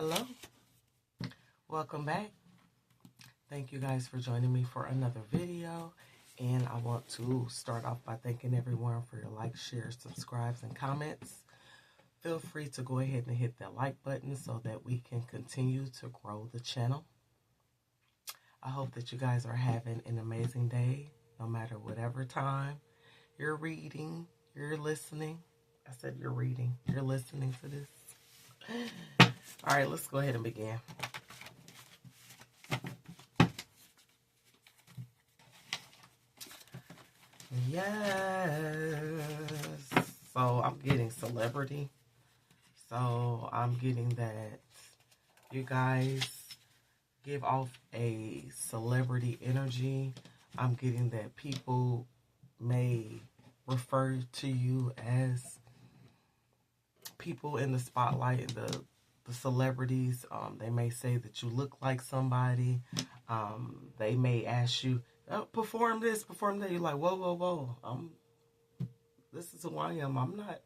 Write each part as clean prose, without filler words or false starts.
Hello, welcome back. Thank you guys for joining me for another video. And I want to start off by thanking everyone for your likes, shares, subscribes, and comments. Feel free to go ahead and hit that like button so that we can continue to grow the channel. I hope that you guys are having an amazing day, no matter whatever time you're reading, you're listening. I said you're reading, you're listening to this. All right, let's go ahead and begin. Yes. So I'm getting celebrity. So I'm getting that you guys give off a celebrity energy. I'm getting that people may refer to you as people in the spotlight, the celebrities. They may say that you look like somebody. They may ask you, oh, perform this, perform that. You're like, whoa, whoa, whoa. This is who I am. I'm not,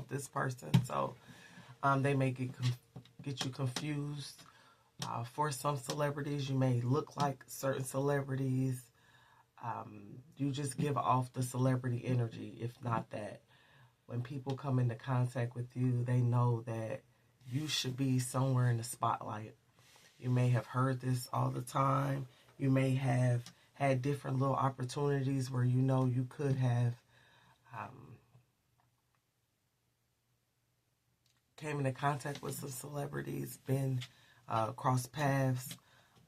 this person. So they may get you confused. For some celebrities, you may look like certain celebrities. You just give off the celebrity energy. If not that, when people come into contact with you, they know that you should be somewhere in the spotlight. You may have heard this all the time. You may have had different little opportunities where you could have came into contact with some celebrities, been crossed paths,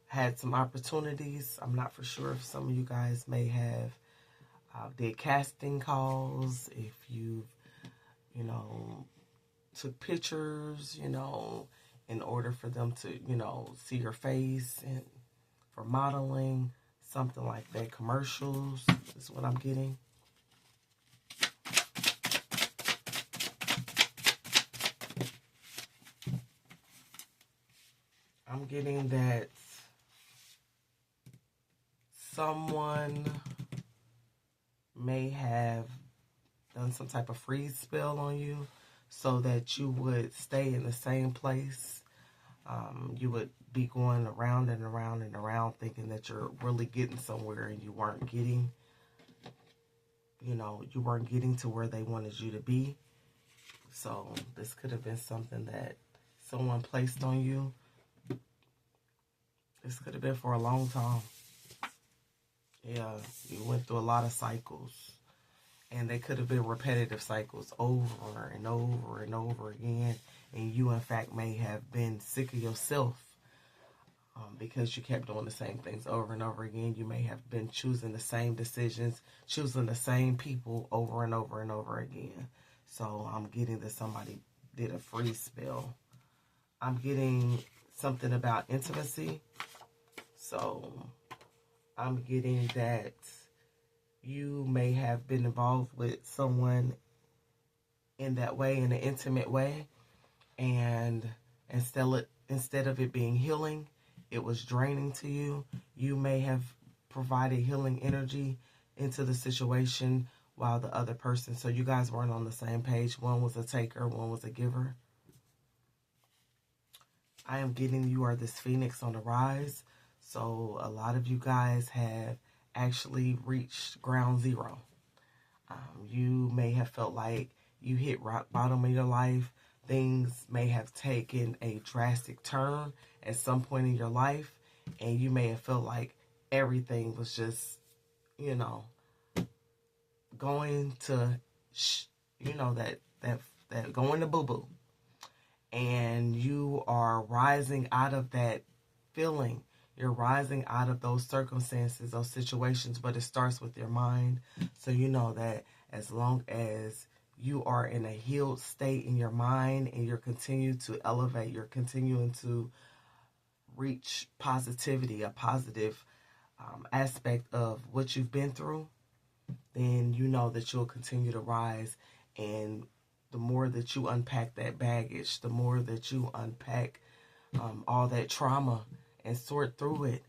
had some opportunities. I'm not for sure if some of you guys may have did casting calls, if you've, took pictures, in order for them to, see your face and for modeling, something like that. Commercials is what I'm getting. I'm getting that someone may have done some type of freeze spell on you so that you would stay in the same place. You would be going around and around and around thinking that you're really getting somewhere and you weren't getting, you weren't getting to where they wanted you to be. So this could have been something that someone placed on you. This could have been for a long time. Yeah, you went through a lot of cycles. And they could have been repetitive cycles over and over and over again. And you, in fact, may have been sick of yourself because you kept doing the same things over and over again. You may have been choosing the same decisions, choosing the same people over and over and over again. So I'm getting that somebody did a freeze spell. I'm getting something about intimacy. So I'm getting that you may have been involved with someone in that way, in an intimate way, and instead of it being healing, it was draining to you. You may have provided healing energy into the situation while the other person, so you guys weren't on the same page. One was a taker, one was a giver. I am getting you are this phoenix on the rise. So a lot of you guys have actually reached ground zero. You may have felt like you hit rock bottom in your life. Things may have taken a drastic turn at some point in your life. And you may have felt like everything was just, going to, that going to boo-boo. And you are rising out of that feeling. You're rising out of those circumstances, those situations, but it starts with your mind. So you know that as long as you are in a healed state in your mind and you're continuing to elevate, you're continuing to reach positivity, a positive aspect of what you've been through, then you know that you'll continue to rise. And the more that you unpack that baggage, the more that you unpack all that trauma and sort through it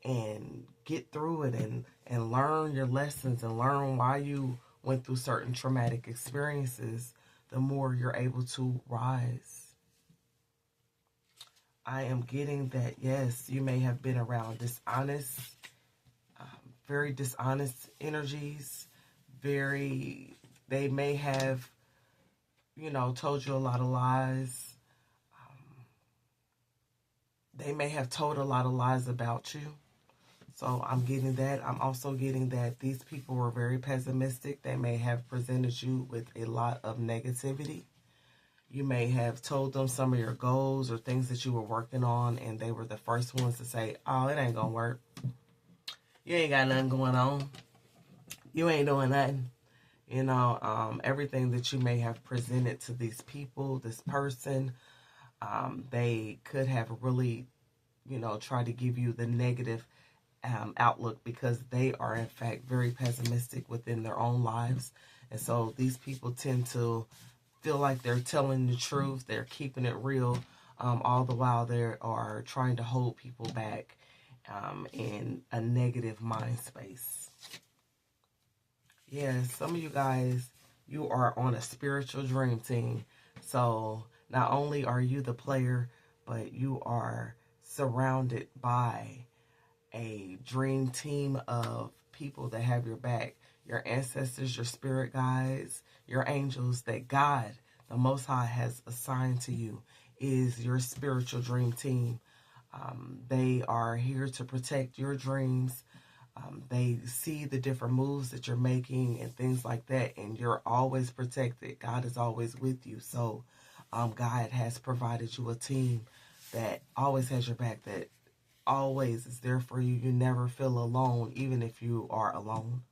and get through it and learn your lessons and learn why you went through certain traumatic experiences, the more you're able to rise. I am getting that, yes, you may have been around dishonest, very dishonest energies. They may have, told you a lot of lies. They may have told a lot of lies about you. So I'm getting that. I'm also getting that these people were very pessimistic. They may have presented you with a lot of negativity. You may have told them some of your goals or things that you were working on, and they were the first ones to say, oh, it ain't going to work. You ain't got nothing going on. You ain't doing nothing. Everything that you may have presented to these people, this person, they could have really, tried to give you the negative outlook because they are, in fact, very pessimistic within their own lives. And so these people tend to feel like they're telling the truth, they're keeping it real, all the while they are trying to hold people back in a negative mind space. Yeah, some of you guys, you are on a spiritual dream team. So not only are you the player, but you are surrounded by a dream team of people that have your back. Your ancestors, your spirit guides, your angels that God, the Most High, has assigned to you is your spiritual dream team. They are here to protect your dreams. They see the different moves that you're making and things like that, and you're always protected. God is always with you. So God has provided you a team that always has your back, that always is there for you. You never feel alone, even if you are alone.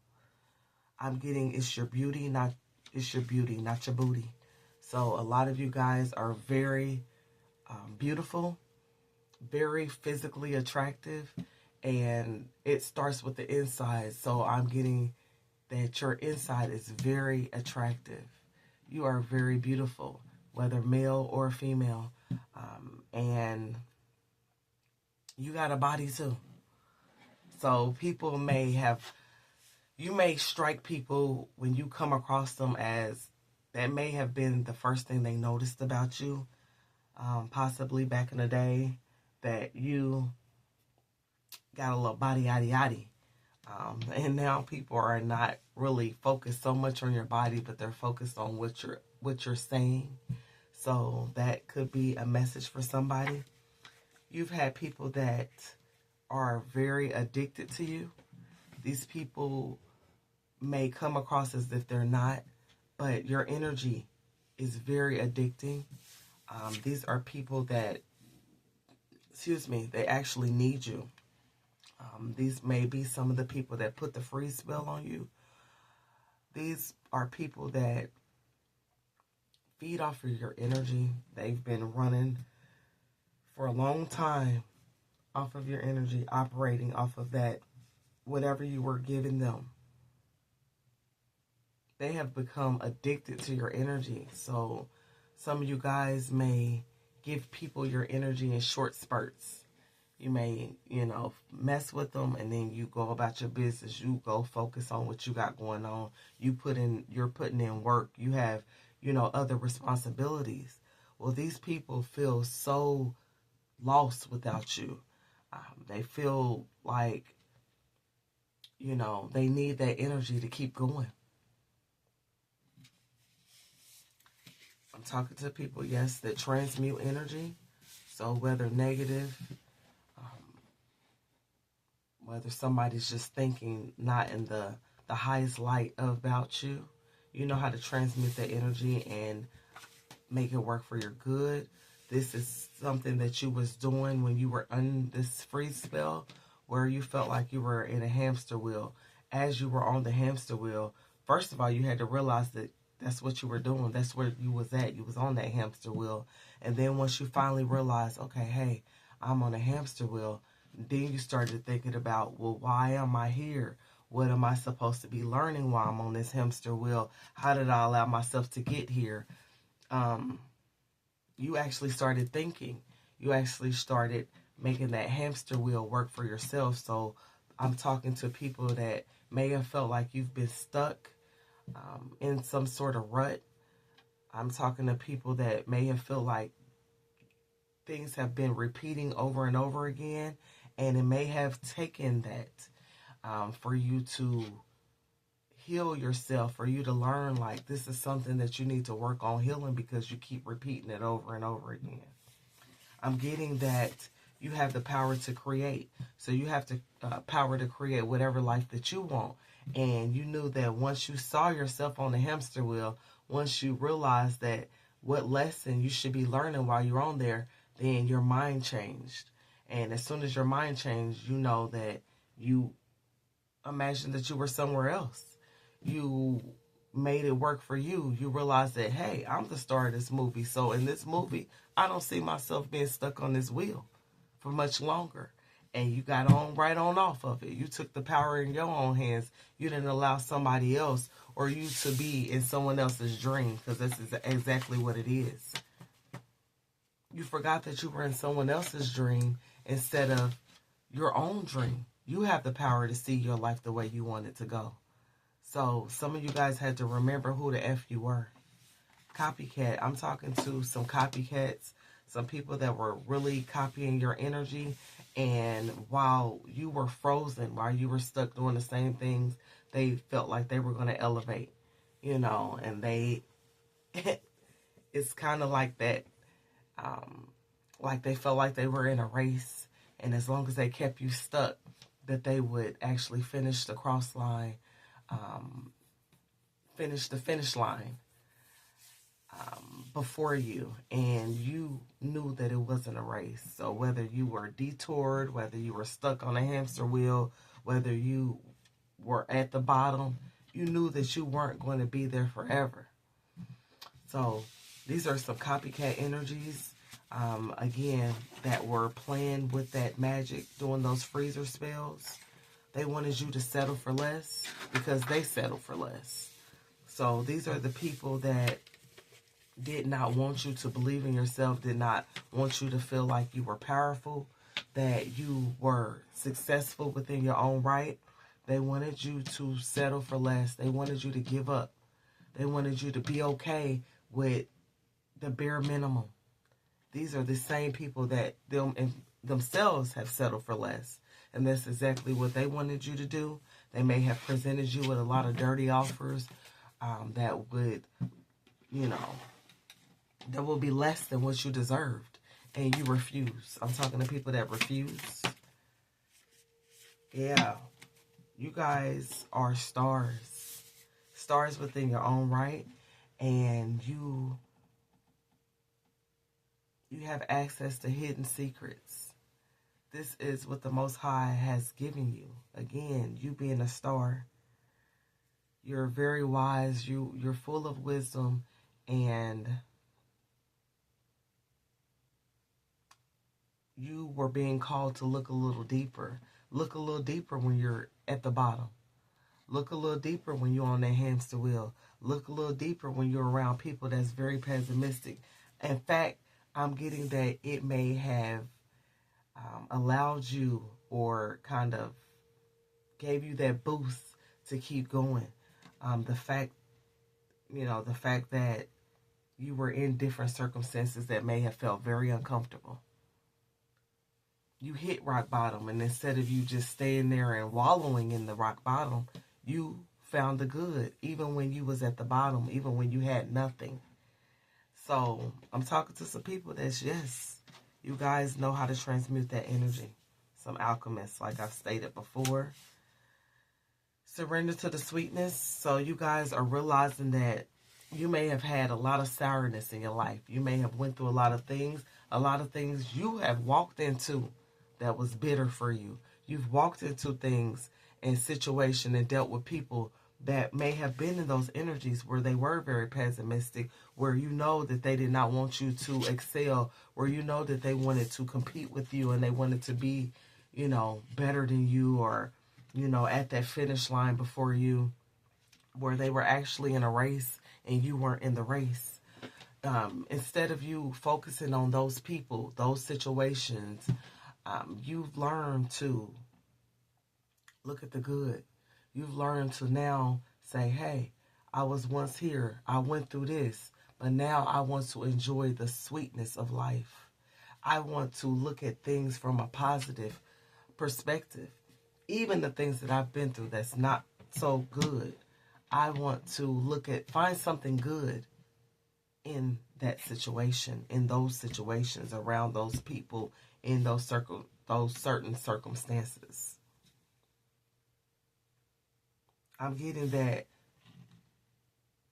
I'm getting it's your beauty, not your booty. So a lot of you guys are very beautiful, very physically attractive, and it starts with the inside. So I'm getting that your inside is very attractive. You are very beautiful, whether male or female, and you got a body too. So you may strike people when you come across them as that may have been the first thing they noticed about you, possibly back in the day, that you got a little body yaddy yaddy. And now people are not really focused so much on your body, but they're focused on what you're saying. So that could be a message for somebody. You've had people that are very addicted to you. These people may come across as if they're not, but your energy is very addicting. These are people that, they actually need you. These may be some of the people that put the freeze spell on you. These are people that feed off of your energy. They've been running for a long time off of your energy, operating off of that, whatever you were giving them. They have become addicted to your energy. So some of you guys may give people your energy in short spurts. You may, mess with them, and then you go about your business. You go focus on what you got going on. You're putting in work. You have, other responsibilities. Well, these people feel so lost without you. They feel like, they need that energy to keep going. I'm talking to people, yes, that transmute energy. So whether negative, whether somebody's just thinking not in the highest light about you, you know how to transmute that energy and make it work for your good. This is something that you was doing when you were on this freeze spell, where you felt like you were in a hamster wheel. As you were on the hamster wheel, first of all, you had to realize that that's what you were doing. That's where you was at. You was on that hamster wheel. And then once you finally realized, okay, hey, I'm on a hamster wheel, then you started thinking about, well, why am I here? What am I supposed to be learning while I'm on this hamster wheel? How did I allow myself to get here? You actually started thinking. You actually started making that hamster wheel work for yourself. So I'm talking to people that may have felt like you've been stuck in some sort of rut. I'm talking to people that may have felt like things have been repeating over and over again, and it may have taken that for you to heal yourself, for you to learn like this is something that you need to work on healing because you keep repeating it over and over again. I'm getting that you have the power to create. So you have the power to create whatever life that you want. And you knew that once you saw yourself on the hamster wheel, once you realized that what lesson you should be learning while you're on there, then your mind changed. And as soon as your mind changed, you know that you imagined that you were somewhere else. You made it work for you. You realized that, hey, I'm the star of this movie. So in this movie, I don't see myself being stuck on this wheel for much longer. And you got on right on off of it. You took the power in your own hands. You didn't allow somebody else or you to be in someone else's dream, because this is exactly what it is. You forgot that you were in someone else's dream instead of your own dream. You have the power to see your life the way you want it to go. So some of you guys had to remember who the F you were. Copycat. I'm talking to some copycats, some people that were really copying your energy. And while you were frozen, while you were stuck doing the same things, they felt like they were going to elevate, you know, and it's kind of like that, like they felt like they were in a race. And as long as they kept you stuck, that they would actually finish the cross line, finish the finish line before you, and you knew that it wasn't a race. So whether you were detoured, whether you were stuck on a hamster wheel, whether you were at the bottom, you knew that you weren't going to be there forever. So these are some copycat energies, again, that were playing with that magic, doing those freezer spells. They wanted you to settle for less because they settled for less. So these are the people that did not want you to believe in yourself, did not want you to feel like you were powerful, that you were successful within your own right. They wanted you to settle for less. They wanted you to give up. They wanted you to be okay with the bare minimum. These are the same people that themselves have settled for less. And that's exactly what they wanted you to do. They may have presented you with a lot of dirty offers that would, you know, that will be less than what you deserved. And you refuse. I'm talking to people that refuse. Yeah. You guys are stars. Stars within your own right. And you have access to hidden secrets. This is what the Most High has given you. Again, you being a star. You're very wise. You're full of wisdom. And you were being called to look a little deeper. Look a little deeper when you're at the bottom. Look a little deeper when you're on that hamster wheel. Look a little deeper when you're around people that's very pessimistic. In fact, I'm getting that it may have allowed you or kind of gave you that boost to keep going. The fact that you were in different circumstances that may have felt very uncomfortable. You hit rock bottom, and instead of you just staying there and wallowing in the rock bottom, you found the good, even when you was at the bottom, even when you had nothing. So I'm talking to some people that's, yes, you guys know how to transmute that energy. Some alchemists, like I've stated before. Surrender to the sweetness. So you guys are realizing that you may have had a lot of sourness in your life. You may have went through a lot of things you have walked into that was bitter for you. You've walked into things and situations and dealt with people that may have been in those energies where they were very pessimistic, where you know that they did not want you to excel, where you know that they wanted to compete with you and they wanted to be, you know, better than you, or, you know, at that finish line before you, where they were actually in a race and you weren't in the race. Instead of you focusing on those people, those situations, you've learned to look at the good. You've learned to now say, hey, I was once here. I went through this, but now I want to enjoy the sweetness of life. I want to look at things from a positive perspective. Even the things that I've been through that's not so good, I want to find something good in that situation, in those situations, around those people, in those certain circumstances. I'm getting that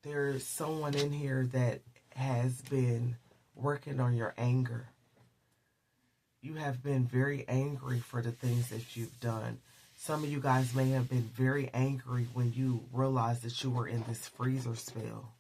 there's someone in here that has been working on your anger. You have been very angry for the things that you've done. Some of you guys may have been very angry when you realized that you were in this freezer spell.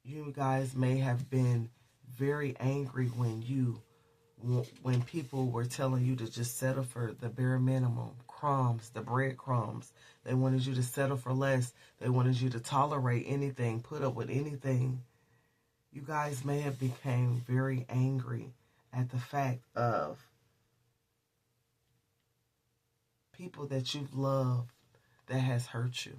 You guys may have been very angry when people were telling you to just settle for the bare minimum, crumbs, the breadcrumbs. They wanted you to settle for less. They wanted you to tolerate anything, put up with anything. You guys may have become very angry at the fact of people that you've loved that has hurt you.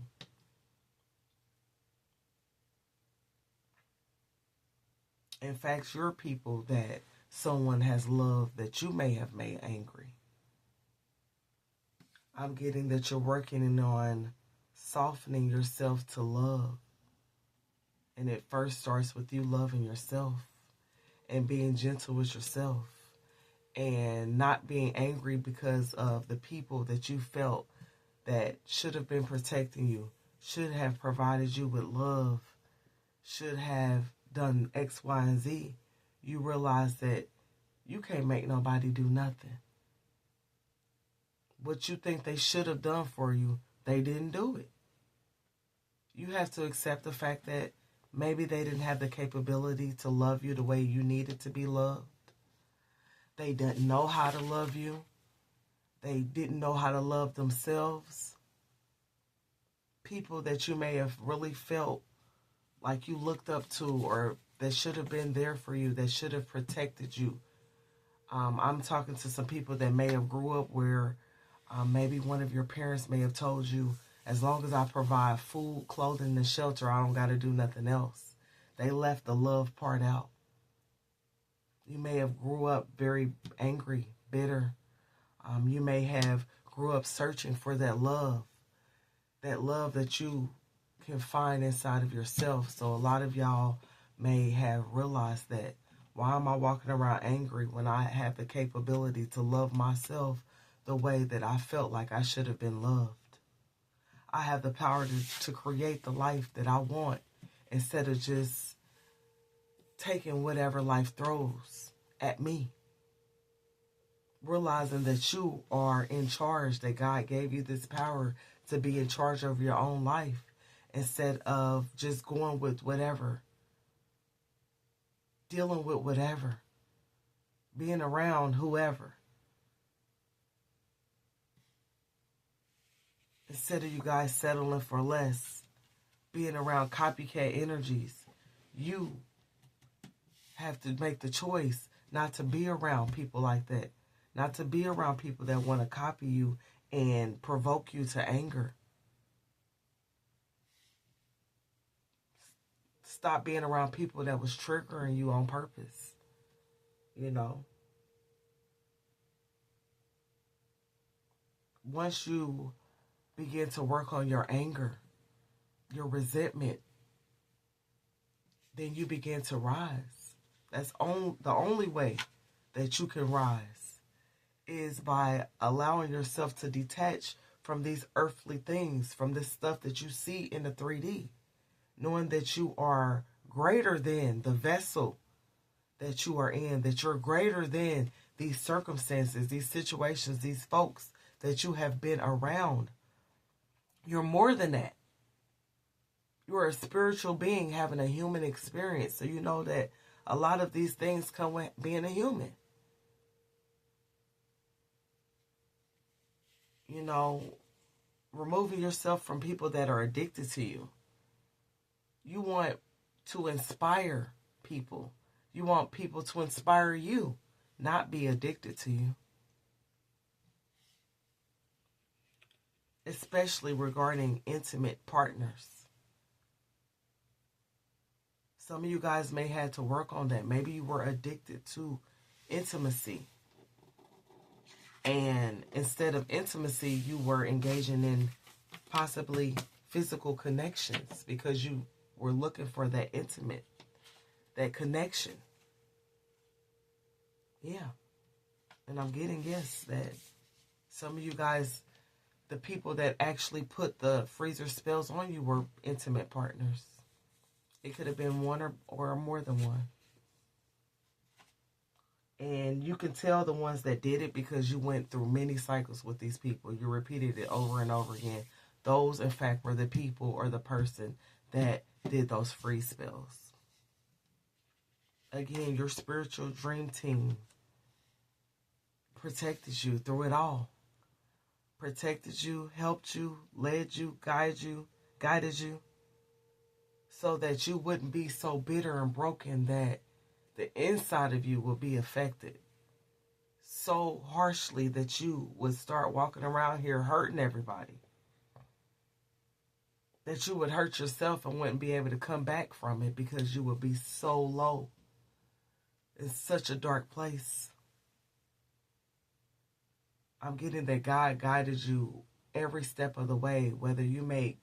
In fact, you're people that someone has loved that you may have made angry. I'm getting that you're working on softening yourself to love. And it first starts with you loving yourself and being gentle with yourself and not being angry because of the people that you felt that should have been protecting you, should have provided you with love, should have done X, Y, and Z. You realize that you can't make nobody do nothing. What you think they should have done for you, they didn't do it. You have to accept the fact that maybe they didn't have the capability to love you the way you needed to be loved. They didn't know how to love you. They didn't know how to love themselves. People that you may have really felt like you looked up to, or that should have been there for you, that should have protected you. I'm talking to some people that may have grew up where maybe one of your parents may have told you, as long as I provide food, clothing, and shelter, I don't got to do nothing else. They left the love part out. You may have grew up very angry, bitter. You may have grew up searching for that love that you can find inside of yourself. So a lot of y'all may have realized that, why am I walking around angry when I have the capability to love myself the way that I felt like I should have been loved? I have the power to create the life that I want instead of just taking whatever life throws at me. Realizing that you are in charge, that God gave you this power to be in charge of your own life instead of just going with whatever, dealing with whatever, being around whoever. Instead of you guys settling for less, being around copycat energies, you have to make the choice not to be around people like that, not to be around people that want to copy you and provoke you to anger. Stop being around people that was triggering you on purpose. Once you begin to work on your anger, your resentment, then you begin to rise. That's the only way that you can rise is by allowing yourself to detach from these earthly things, from this stuff that you see in the 3D, knowing that you are greater than the vessel that you are in, that you're greater than these circumstances, these situations, these folks that you have been around. You're more than that. You're a spiritual being having a human experience. So you know that a lot of these things come with being a human. Removing yourself from people that are addicted to you. You want to inspire people. You want people to inspire you, not be addicted to you. Especially regarding intimate partners. Some of you guys may have to work on that. Maybe you were addicted to intimacy. And instead of intimacy, you were engaging in possibly physical connections because you were looking for that intimate, that connection. Yeah. And I'm getting, yes, that some of you guys, the people that actually put the freezer spells on you were intimate partners. It could have been one or more than one. And you can tell the ones that did it because you went through many cycles with these people. You repeated it over and over again. Those, in fact, were the people or the person that did those free spells. Again, your spiritual dream team protected you through it all. Protected you, helped you, led you, guided you, so that you wouldn't be so bitter and broken that the inside of you will be affected so harshly that you would start walking around here hurting everybody. That you would hurt yourself and wouldn't be able to come back from it because you would be so low in such a dark place. I'm getting that God guided you every step of the way, whether you made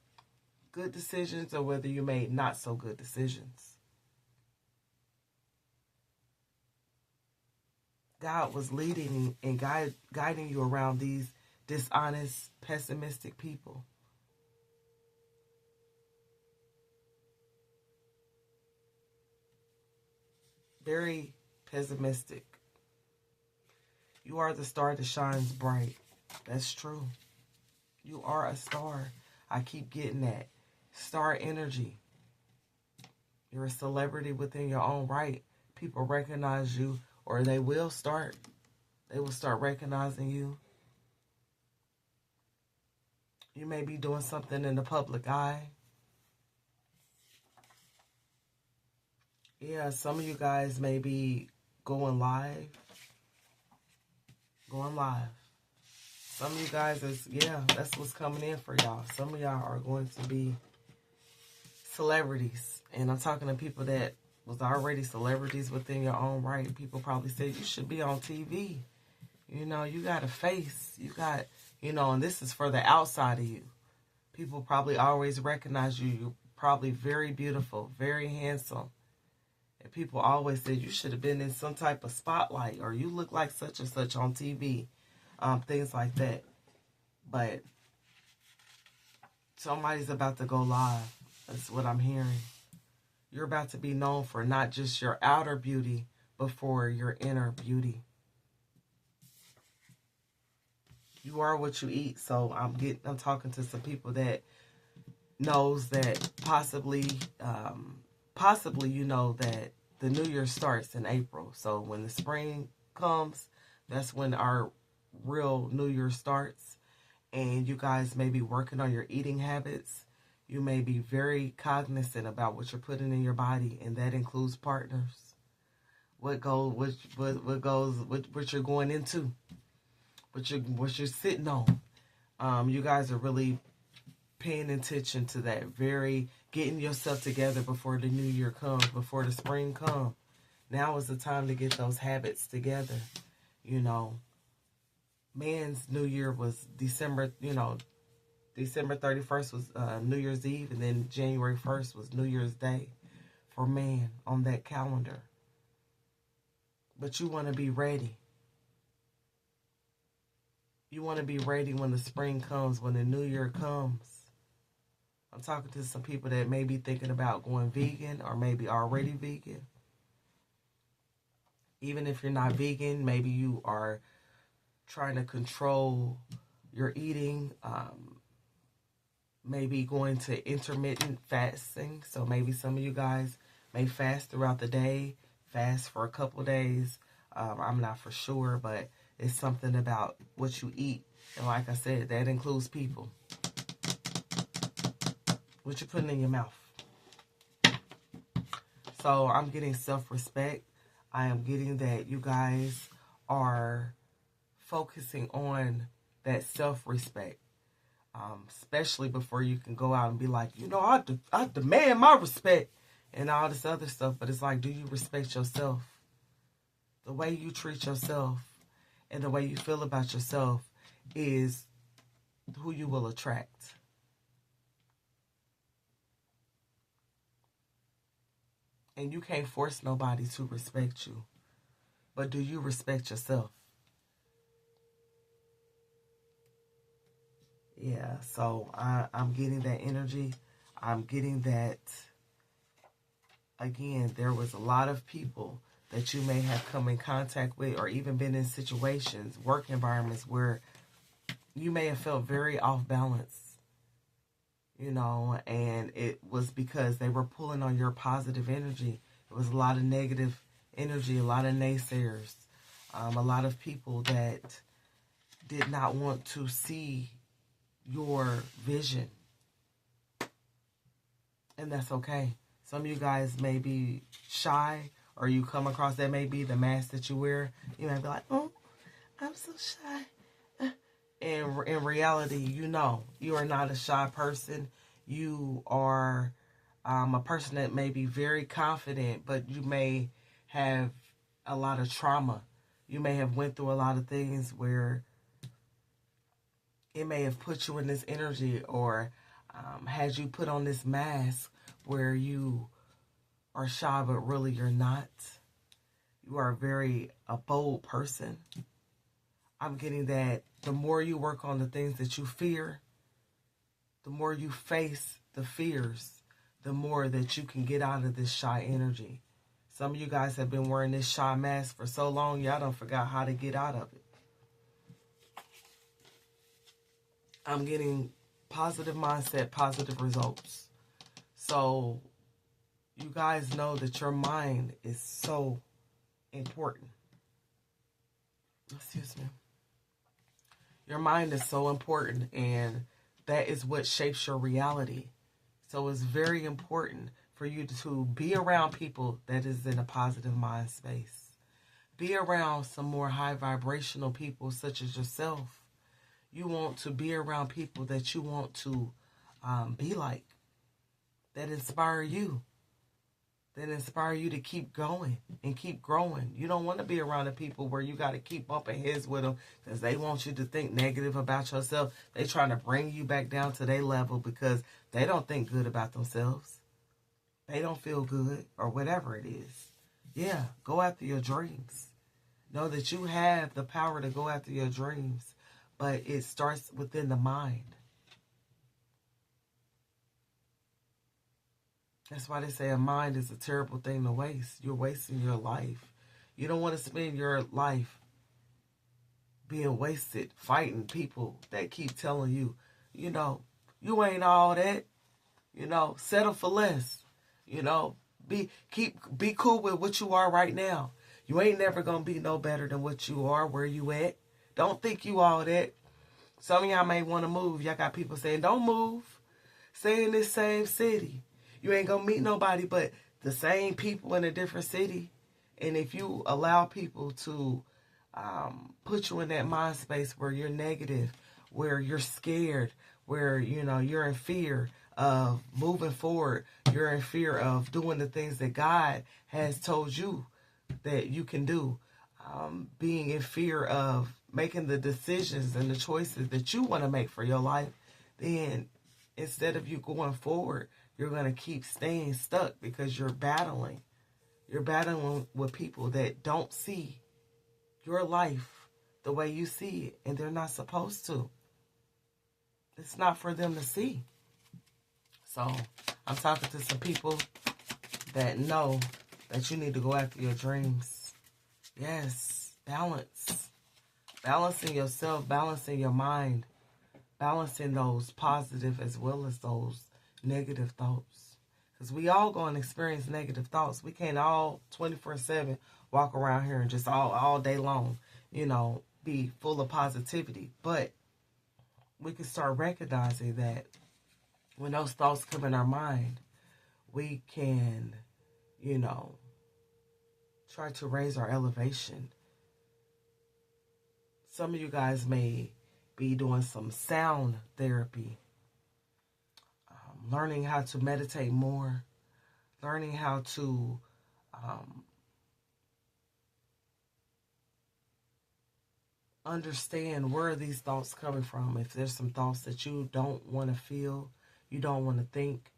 good decisions or whether you made not so good decisions. God was leading and guiding you around these dishonest, pessimistic people. Very pessimistic. You are the star that shines bright. That's true. You are a star. I keep getting that. Star energy. You're a celebrity within your own right. People recognize you, or they will start. They will start recognizing you. You may be doing something in the public eye. Yeah, some of you guys may be going live. Going live. Some of you guys, that's what's coming in for y'all. Some of y'all are going to be celebrities. And I'm talking to people that was already celebrities within your own right. People probably said, you should be on TV. You know, you got a face. You got, and this is for the outside of you. People probably always recognize you. You're probably very beautiful, very handsome. And people always say, you should have been in some type of spotlight, or you look like such and such on TV. Things like that. But somebody's about to go live. That's what I'm hearing. You're about to be known for not just your outer beauty, but for your inner beauty. You are what you eat. So I'm talking to some people that knows that possibly you know that the new year starts in April. So when the spring comes, that's when our real new year starts. And you guys may be working on your eating habits. You may be very cognizant about what you're putting in your body, and that includes partners. What you're going into, what you're sitting on. You guys are really paying attention to that. Very getting yourself together before the new year comes, before the spring comes. Now is the time to get those habits together. Man's New Year was December 31st was New Year's Eve, and then January 1st was New Year's Day for man on that calendar. But you want to be ready. You want to be ready when the spring comes, when the new year comes. I'm talking to some people that may be thinking about going vegan or maybe already vegan. Even if you're not vegan, maybe you are trying to control your eating, maybe going to intermittent fasting. So maybe some of you guys may fast throughout the day, fast for a couple days. I'm not for sure, but it's something about what you eat. And like I said, that includes people. What you're putting in your mouth. So I'm getting self-respect. I am getting that you guys are focusing on that self-respect. Especially before you can go out and be like, I demand my respect and all this other stuff. But it's like, do you respect yourself? The way you treat yourself and the way you feel about yourself is who you will attract. And you can't force nobody to respect you. But do you respect yourself? Yeah, so I'm getting that energy. I'm getting that, again, there was a lot of people that you may have come in contact with or even been in situations, work environments where you may have felt very off balance, and it was because they were pulling on your positive energy. It was a lot of negative energy, a lot of naysayers, a lot of people that did not want to see your vision. And that's okay. Some of you guys may be shy, or you come across, that may be the mask that you wear. You might be like, oh, I'm so shy. And in reality, you are not a shy person. You are a person that may be very confident, but you may have a lot of trauma. You may have went through a lot of things where it may have put you in this energy, or had you put on this mask where you are shy, but really you're not. You are a bold person. I'm getting that the more you work on the things that you fear, the more you face the fears, the more that you can get out of this shy energy. Some of you guys have been wearing this shy mask for so long, y'all done forgot how to get out of it. I'm getting positive mindset, positive results. So you guys know that your mind is so important. Excuse me. Your mind is so important, and that is what shapes your reality. So it's very important for you to be around people that is in a positive mind space. Be around some more high vibrational people such as yourself. You want to be around people that you want to be like, that inspire you. That inspire you to keep going and keep growing. You don't want to be around the people where you got to keep bumping heads with them because they want you to think negative about yourself. They trying to bring you back down to their level because they don't think good about themselves. They don't feel good or whatever it is. Yeah, go after your dreams. Know that you have the power to go after your dreams, but it starts within the mind. That's why they say a mind is a terrible thing to waste. You're wasting your life. You don't want to spend your life being wasted fighting people that keep telling you, you ain't all that. Settle for less. Be cool with what you are right now. You ain't never gonna be no better than what you are, where you at. Don't think you all that. Some of y'all may want to move. Y'all got people saying, don't move. Stay in this same city. You ain't gonna meet nobody but the same people in a different city. And if you allow people to put you in that mind space where you're negative, where you're scared, where you're in fear of moving forward, you're in fear of doing the things that God has told you that you can do, being in fear of making the decisions and the choices that you want to make for your life, then instead of you going forward, you're going to keep staying stuck because you're battling. You're battling with people that don't see your life the way you see it, and they're not supposed to. It's not for them to see. So I'm talking to some people that know that you need to go after your dreams. Yes, balance. Balancing yourself, balancing your mind, balancing those positive as well as those negative thoughts. Because we all going to experience negative thoughts. We can't all 24/7 walk around here and just all day long, be full of positivity. But we can start recognizing that when those thoughts come in our mind, we can, try to raise our elevation. Some of you guys may be doing some sound therapy, learning how to meditate more, learning how to understand where are these thoughts coming from. If there's some thoughts that you don't want to feel, you don't want to think,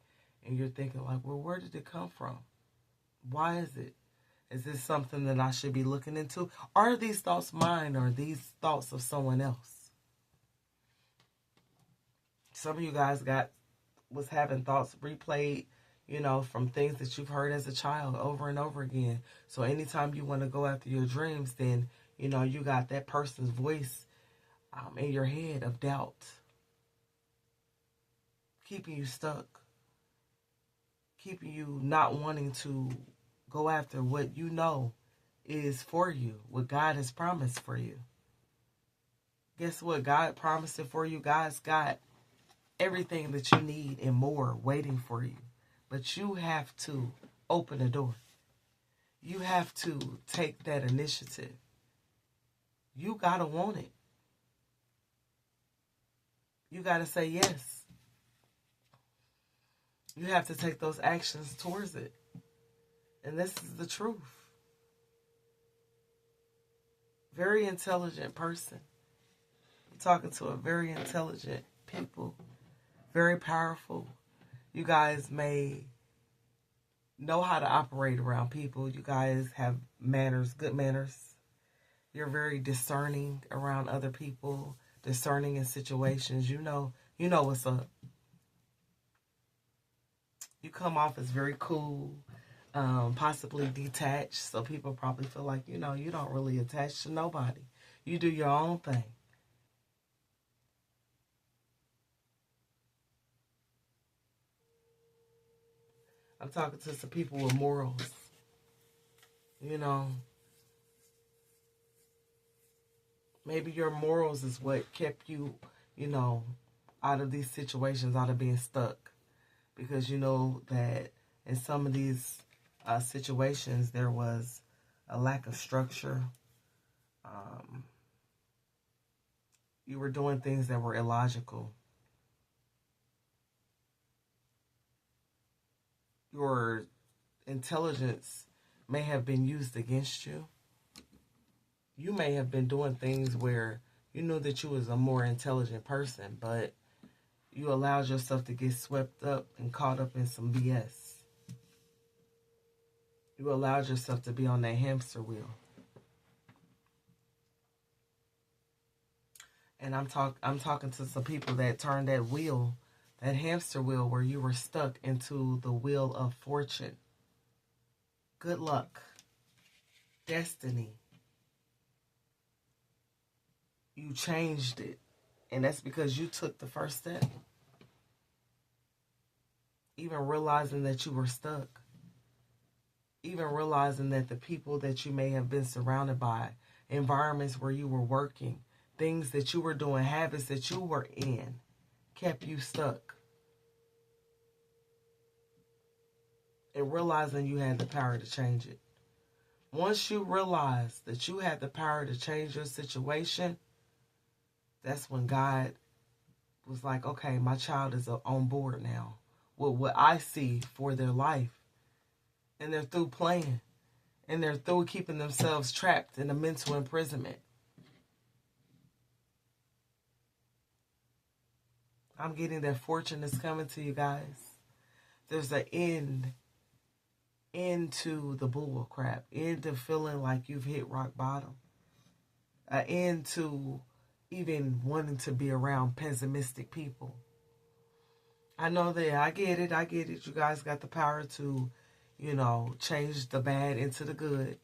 and you're thinking like, well, where did it come from? Why is it? Is this something that I should be looking into? Are these thoughts mine, or are these thoughts of someone else? Some of you guys was having thoughts replayed, from things that you've heard as a child over and over again. So anytime you want to go after your dreams, then, you got that person's voice in your head of doubt, keeping you stuck, keeping you not wanting to go after what you know is for you, what God has promised for you. Guess what? God promised it for you. God's got everything that you need and more waiting for you. But you have to open the door. You have to take that initiative. You got to want it. You got to say yes. You have to take those actions towards it. And this is the truth. Very intelligent person. I'm talking to a very intelligent people. Very powerful. You guys may know how to operate around people. You guys have manners, good manners. You're very discerning around other people, discerning in situations. You know what's up. You come off as very cool, possibly detached. So people probably feel like, you don't really attach to nobody. You do your own thing. I'm talking to some people with morals. Maybe your morals is what kept you, out of these situations, out of being stuck. Because you know that in some of these situations, there was a lack of structure. You were doing things that were illogical. Your intelligence may have been used against you. You may have been doing things where you knew that you was a more intelligent person, but you allowed yourself to get swept up and caught up in some BS. You allowed yourself to be on that hamster wheel. And I'm talking to some people that turned that wheel, that hamster wheel, where you were stuck, into the wheel of fortune. Good luck. Destiny. You changed it. And that's because you took the first step. Even realizing that you were stuck. Even realizing that the people that you may have been surrounded by, environments where you were working, things that you were doing, habits that you were in, kept you stuck. And realizing you had the power to change it. Once you realize that you had the power to change your situation, that's when God was like, okay, my child is on board now with what I see for their life. And they're through playing. And they're through keeping themselves trapped in a mental imprisonment. I'm getting that fortune is coming to you guys. There's an end into the bull crap, into feeling like you've hit rock bottom, an end to even wanting to be around pessimistic people. I know that I get it. You guys got the power to, change the bad into the good,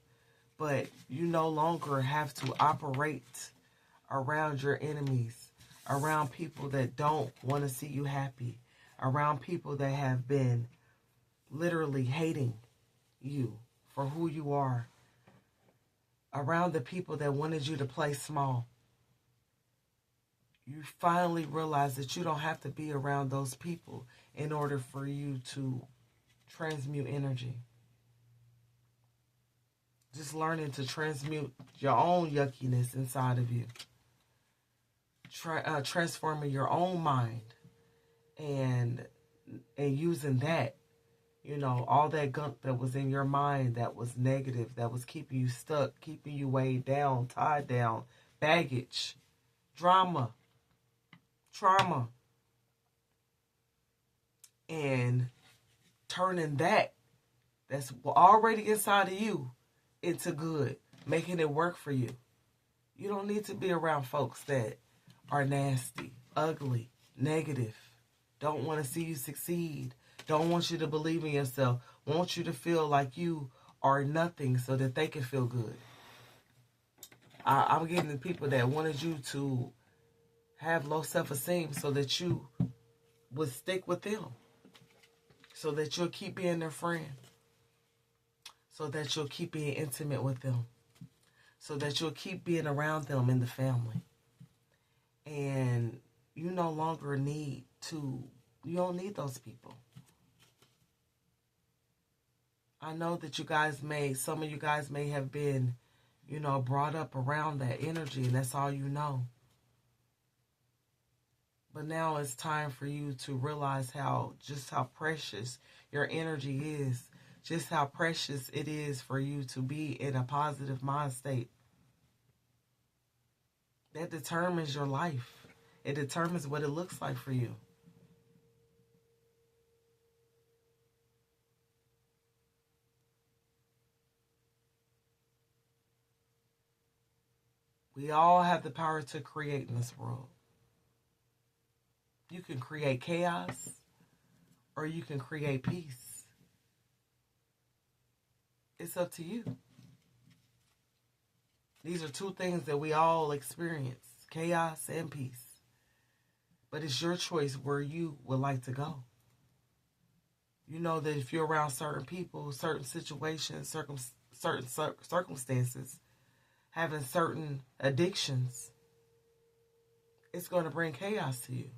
but you no longer have to operate around your enemies, around people that don't want to see you happy, around people that have been literally hating you for who you are, around the people that wanted you to play small. You finally realize that you don't have to be around those people in order for you to transmute energy. Just learning to transmute your own yuckiness inside of you. Transforming your own mind and using that, all that gunk that was in your mind that was negative, that was keeping you stuck, keeping you weighed down, tied down, baggage, drama, trauma, and turning that's already inside of you into good, making it work for you. You don't need to be around folks that are nasty, ugly, negative, don't want to see you succeed, don't want you to believe in yourself, want you to feel like you are nothing so that they can feel good. I'm getting the people that wanted you to have low self-esteem so that you would stick with them, so that you'll keep being their friend, so that you'll keep being intimate with them, so that you'll keep being around them in the family. And you no longer you don't need those people. I know that some of you guys may have been, brought up around that energy, and that's all you know. But now it's time for you to realize just how precious your energy is, just how precious it is for you to be in a positive mind state. That determines your life. It determines what it looks like for you. We all have the power to create in this world. You can create chaos or you can create peace. It's up to you. These are two things that we all experience, chaos and peace. But it's your choice where you would like to go. You know that if you're around certain people, certain situations, certain circumstances, having certain addictions, it's going to bring chaos to you.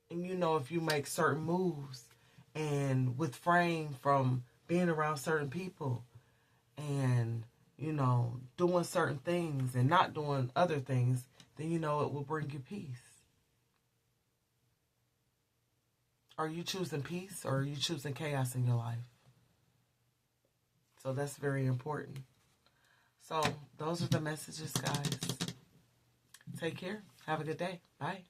And if you make certain moves and refrain from being around certain people and, doing certain things and not doing other things, then it will bring you peace. Are you choosing peace or are you choosing chaos in your life? So that's very important. So those are the messages, guys. Take care. Have a good day. Bye.